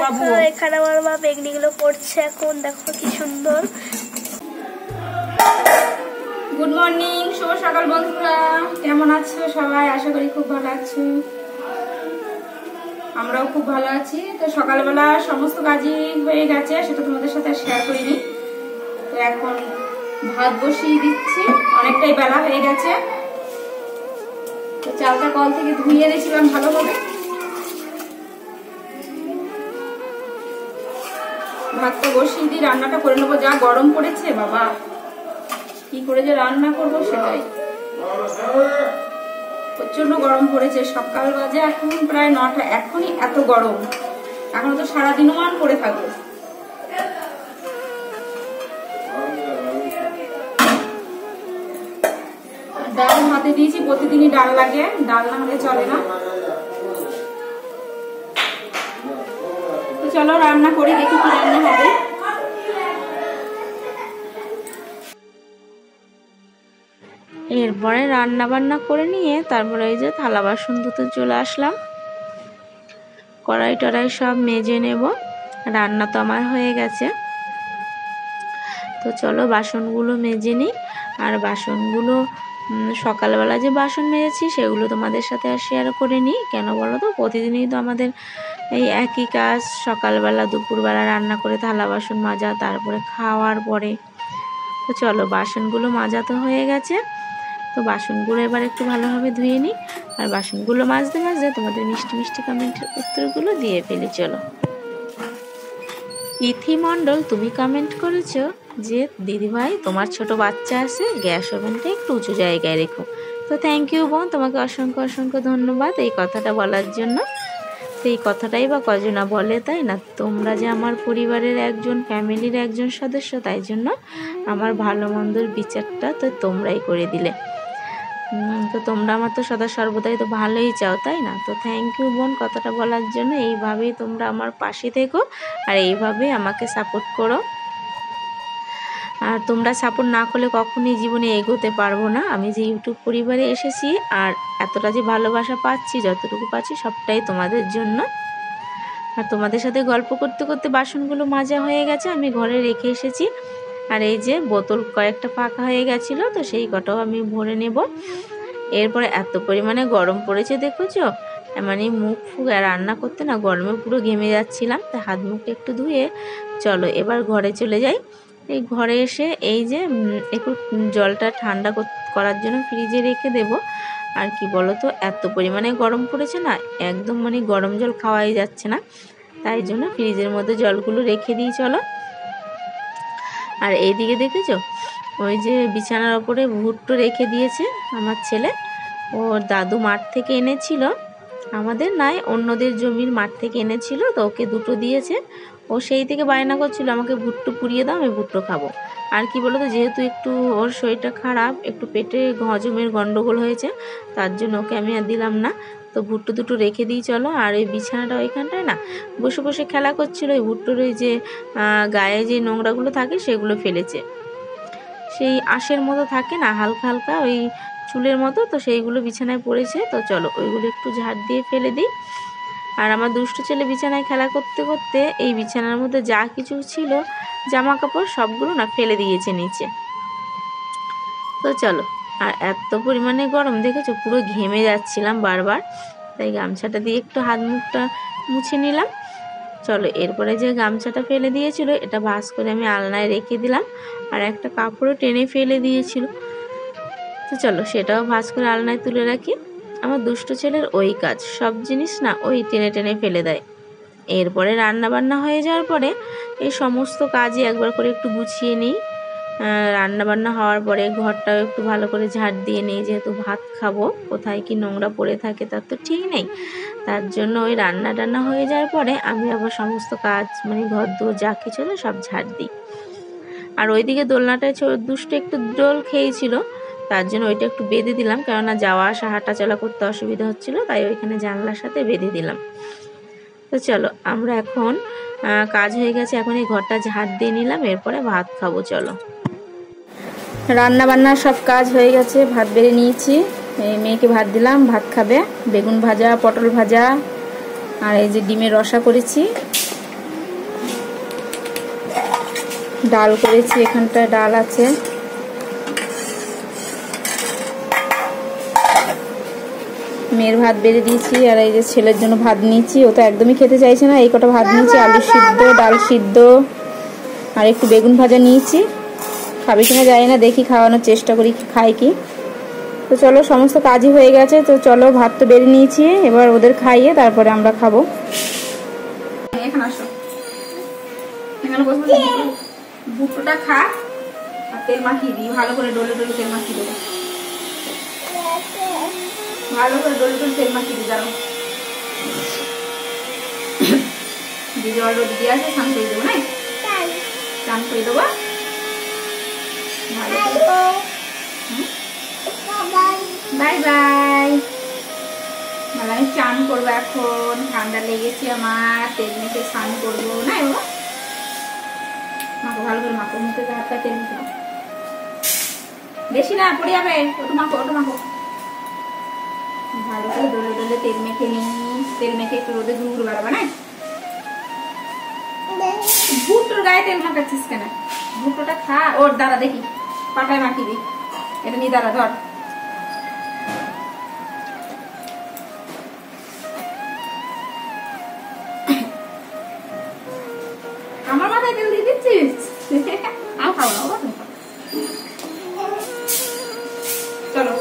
বাবু। এখানে আমার মা বেগনিগুলো করছে এখন, দেখো কি সুন্দর। গুড মর্নিং, শুভ সকাল বন্ধুরা, কেমন আছো সবাই? আশা করি খুব ভালো আছো, আমরাও খুব ভালো আছি। তো সকালবেলা সমস্ত কাজই হয়ে গেছে, সেটা তোমাদের সাথে শেয়ার করিনি। তো এখন ভাত বসিয়ে দিচ্ছি, অনেকটাই বেলা হয়ে গেছে। তো চালটা কল থেকে ধুইয়ে দিয়েছিলাম ভালোভাবে। ভাতটা বসিয়ে দিয়ে রান্নাটা করে নেবো, যা গরম পড়েছে বাবা, কি করে যে রান্না করবো সেটাই। প্রচন্ড গরম পড়েছে, সকাল বাজে এখন প্রায় 9টা, এখনই এত গরম, এখন তো সারাদিন মান পড়ে থাকবে। ডাল হাতে দিয়েছি, প্রতিদিনই ডাল লাগে, ডাল না হলে চলে না। তো চলো রান্না করি, দেখি কি রান্না হবে। এরপরে রান্না বান্না করে নিয়ে তারপরে এই যে থালা বাসন ধুতে চলে আসলাম। কড়াই টড়াই সব মেজে নেব, রান্না তো আমার হয়ে গেছে। তো চলো বাসনগুলো মেজে নিই। আর বাসনগুলো সকালবেলা যে বাসন মেজেছি সেগুলো তোমাদের সাথে আর শেয়ার করে নিই। কেন বলো তো, প্রতিদিনই তো আমাদের এই একই কাজ, সকালবেলা দুপুরবেলা রান্না করে থালা বাসন মাজা, তারপরে খাওয়ার পরে। তো চলো বাসনগুলো মাজা তো হয়ে গেছে, তো বাসনগুলো এবার একটু ভালোভাবে ধুয়ে নিই। আর বাসনগুলো মাজতে মাজতে তোমাদের মিষ্টি মিষ্টি কমেন্টের উত্তরগুলো দিয়ে ফেলি। চলো। ইথি মণ্ডল, তুমি কমেন্ট করেছো যে দিদিভাই তোমার ছোট বাচ্চা আছে, গ্যাস ওভেনটা একটু উঁচু জায়গায় রেখো। তো থ্যাংক ইউ বোন, তোমাকে অসংখ্য অসংখ্য ধন্যবাদ এই কথাটা বলার জন্য। তো এই কথাটাই বা কজনা বলে, তাই না? তোমরা যে আমার পরিবারের একজন, ফ্যামিলির একজন সদস্য, তাই জন্য আমার ভালো মন্দর বিচারটা তো তোমরাই করে দিলে। তো তোমরা আমার তো সদা সর্বদাই তো ভালোই চাও, তাই না? তো থ্যাংক ইউ বোন কথাটা বলার জন্য। এইভাবেই তোমরা আমার পাশে থেকো আর এইভাবেই আমাকে সাপোর্ট করো। আর তোমরা সাপোর্ট না করলে কখনোই জীবনে এগোতে পারবো না। আমি যে ইউটিউব পরিবারে এসেছি আর এতটা যে ভালোবাসা পাচ্ছি, যতটুকু পাচ্ছি সবটাই তোমাদের জন্য। আর তোমাদের সাথে গল্প করতে করতে বাসনগুলো মাজা হয়ে গেছে, আমি ঘরে রেখে এসেছি। আর এই যে বোতল কয়েকটা ফাঁকা হয়ে গেছিলো, তো সেই কটাও আমি ভরে নেব। এরপরে এত পরিমাণে গরম পড়েছে দেখেছো, মানে মুখ ফুক রান্না করতে না গরমে পুরো ঘেমে যাচ্ছিলাম। তাই হাত মুখটা একটু ধুয়ে চলো এবার ঘরে চলে যাই। এই ঘরে এসে এই যে একটু জলটা ঠান্ডা করার জন্য ফ্রিজে রেখে দেব। আর কি বলো তো, এত পরিমাণে গরম পড়েছে না, একদম মানে গরম জল খাওয়াই যাচ্ছে না, তাই জন্য ফ্রিজের মধ্যে জলগুলো রেখে দিই। চলো। আর এইদিকে দেখেছো, ওই যে বিছানার ওপরে ভুট্টো রেখে দিয়েছে আমার ছেলে, ওর দাদু মাঠ থেকে এনেছিল, আমাদের নাই অন্যদের জমির মাঠ থেকে এনেছিল, তো ওকে দুটো দিয়েছে। ও সেই থেকে বায়না করছিল আমাকে ভুট্টো পুড়িয়ে দাও, আমি ভুট্টো খাবো। আর কি বলতো, যেহেতু একটু ওর শরীরটা খারাপ, একটু পেটে হজমের গন্ডগোল হয়েছে, তার জন্য ওকে আমি আর দিলাম না। তো ভুট্টো দুটো রেখে দিই চলো। আর ওই বিছানাটা ওইখানটায় না বসে বসে খেলা করছিল, ওই ভুট্টোর ওই যে গায়ে যে নোংরাগুলো থাকে সেগুলো ফেলেছে, সেই আঁশের মতো থাকে না হালকা হালকা ওই চুলের মতো, তো সেইগুলো বিছানায় পড়েছে। তো চলো ওইগুলো একটু ঝাড় দিয়ে ফেলে দিই। আর আমার দুষ্টু ছেলে বিছানায় খেলা করতে করতে এই বিছানার মধ্যে যা কিছু ছিল জামা কাপড় সবগুলো না ফেলে দিয়েছে নিচে। তো চলো। আর এত পরিমাণে গরম দেখেছো, পুরো ঘেমে যাচ্ছিলাম বারবার, তাই গামছাটা দিয়ে একটু হাত মুখটা মুছে নিলাম। চলো এরপরে যে গামছাটা ফেলে দিয়েছিল এটা ভাঁজ করে আমি আলনায় রেখে দিলাম। আর একটা কাপড়ও টেনে ফেলে দিয়েছিল, তো চলো সেটাও ভাঁজ করে আলনায় তুলে রাখি। আমার দুষ্টু ছেলের ওই কাজ, সব জিনিস না ওই টেনে টেনে ফেলে দেয়। এরপরে রান্না বান্না হয়ে যাওয়ার পরে এই সমস্ত কাজই একবার করে একটু গুছিয়ে নিই। রান্না বান্না হওয়ার পরে ঘরটাও একটু ভালো করে ঝাড় দিয়ে নিই, যেহেতু ভাত খাবো, কোথায় কি নোংরা পড়ে থাকে তার তো ঠিক নেই। তার জন্য ওই রান্না টান্না হয়ে যাওয়ার পরে আমি আবার সমস্ত কাজ মানে ঘর দোর যা কিছু না সব ঝাড় দিই। আর ওইদিকে দোলনাটায় দুষ্টু একটু দোল খেয়েছিল, তার জন্য ওইটা একটু বেঁধে দিলাম, কেননা যাওয়া আসা হাঁটা চলা করতে অসুবিধা হচ্ছিল, তাই ওইখানে জানলার সাথে বেঁধে দিলাম। তো চলো আমরা এখন কাজ হয়ে গেছে, এখন এই ঘরটা ঝাড় দিয়ে নিলাম, এরপরে ভাত খাবো। চলো। রান্না বান্না সব কাজ হয়ে গেছে, ভাত বেড়ে নিয়েছি, এই মেয়েকে ভাত দিলাম, ভাত খাবে। বেগুন ভাজা, পটল ভাজা, আর এই যে ডিমের রসা করেছি, ডাল করেছি, এখানটা ডাল আছে। মেয়ের ভাত বেড়ে দিয়েছি, আর এই যে ছেলের জন্য ভাত নিয়েছি। ও তো একদমই খেতে চাইছে না, এই কটা ভাত নিয়েছি। আলু সিদ্ধ, ডাল সিদ্ধ আর একটু বেগুন ভাজা নিয়েছি। খাবে কিনা জানি না, দেখি খাওয়ানোর চেষ্টা করি খাই কি। তো চলো, সমস্ত কাজই হয়ে গেছে। তো চলো, ভাত তো বেড়ে নিয়েছি, এবার ওদের খাইয়ে তারপরে আমরা খাবো। এখানে আসো, এখানে বসবো। ভুট্টোটা খা, আর তেল মাখিয়ে দিই ভালো করে, ডলে ডলে তেল মাখিয়ে দেবো। ভালো করে ডলে ডলে তেল মাখিয়ে দিই। দাঁড়াও, যে জল রোদ দিয়ে আছে স্নান করে দেবো। না, স্নান করে দেবো ভালো করে। Bye bye. ভালো, আমি চান করবো এখন। ঠান্ডা লেগেছে আমার, তেল মেখে স্নান করবো। না বাবা, মাখো ভালো করে, মাখো মুখে হাত পা তেল মেখে। বেশি না, পড়ে যাবে। ওটা মাখো, ওটা মাখো ভালো করে, ডলে ডলে তেল মেখে নিই। তেল মেখে একটু রোদে গুঁড়ো বাড়াবা। না, ভুট্টোর গায়ে তেল মাখাচ্ছিস কেন? ভুট্টোটা খা। ওর দাঁড়া, দেখি পাটায় মাখিয়ে দিই। এটা নিয়ে দাঁড়া, ধর। আমার মাথায় তেল দিয়ে দিচ্ছিস? আমি খাবো না বাবা, তুমি খাও। চলো,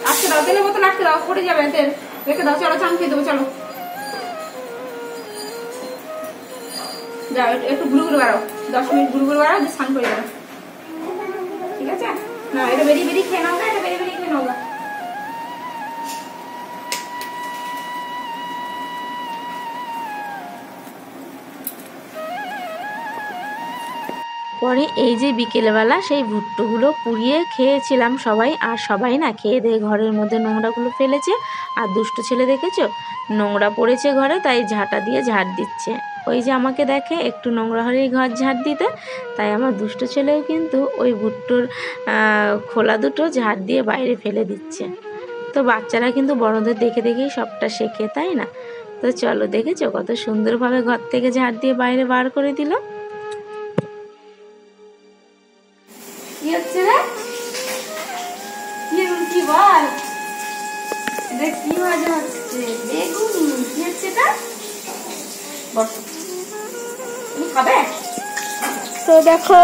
আজকে দাও, তেলের বোতল আটকে দাও, পড়ে যাবে তেল। রেখে দাও, চলো চান খেয়ে দেবো। চলো যাও, একটু ঘুরু ঘুরু বাড়াও, 10 মিনিট ঘুরু ঘুরু বাড়াও, দিয়ে স্নান করে যাও। ঠিক আছে? না, এটা বেরিয়ে বেরিয়ে খেয়ে নাও। এটা বেরিয়ে বেরিয়ে খেয়ে নাও। পরে এই যে বিকেলবেলা সেই ভুট্টোগুলো পুড়িয়ে খেয়েছিলাম সবাই। আর সবাই না খেয়ে দিয়ে ঘরের মধ্যে নোংরাগুলো ফেলেছে। আর দুষ্টু ছেলে দেখেছো, নোংরা পড়েছে ঘরে, তাই ঝাঁটা দিয়ে ঝাড় দিচ্ছে। ওই যে আমাকে দেখে একটু নোংরা হলেই ঘর ঝাড় দিতে, তাই আমার দুষ্টু ছেলেও কিন্তু ওই ভুট্টোর খোলা দুটো ঝাড় দিয়ে বাইরে ফেলে দিচ্ছে। তো বাচ্চারা কিন্তু বড়দের দেখে দেখেই সবটা শেখে, তাই না? তো চলো, দেখেছো কত সুন্দরভাবে ঘর থেকে ঝাড় দিয়ে বাইরে বার করে দিল। কি হচ্ছে রে? কি বল? দেখ কি মজা হচ্ছে। বেগুন কি হচ্ছে এটা? বস, তুমি খাবে? তো দেখো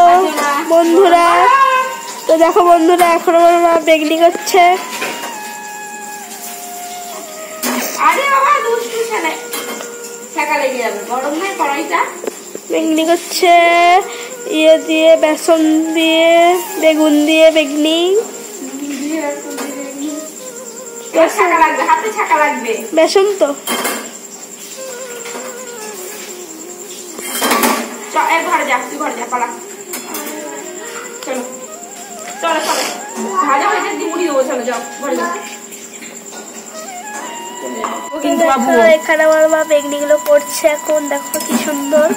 বন্ধুরা, এখন আমার মা বেগনি করছে। আরে বাবা, দুষ্টু ছেলে, ছেঁকা লেগে যাবে। গরম নয় কড়াইটা? বেগনি করছে ইয়ে দিয়ে, বেসন দিয়ে, বেগুন দিয়ে বেগনি। ছাকা লাগবে, হাতে ছাকা লাগবে। বেসন তো ঘরে যা, তুই ঘরে যা, পালা। চলো চলো চলো, ভাজা হয়েছে, দিয়ে মুড়ি দেবো। চলো যাও, ঘরে যাও। এখানে আমার মা বেগনি গুলো করছে এখন। দেখো কি সুন্দর,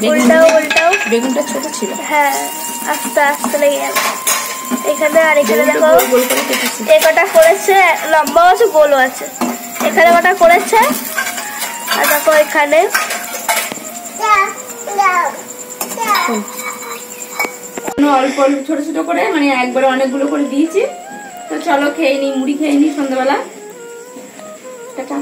উল্টাও উল্টাও। বেগুনটা ছোট ছিল। হ্যাঁ, আস্তে আস্তে লেগে যাবে। এখানে আর এখানে দেখো, এ কটা করেছে, লম্বাও আছে গোলও আছে। এখানে কটা করেছে, আর দেখো এখানে অল্প অল্প ছোট ছোট করে, মানে একবারে অনেকগুলো করে দিয়েছি। তো চলো খেয়ে নি, মুড়ি খেয়ে নি সন্ধ্যাবেলা। টাটা।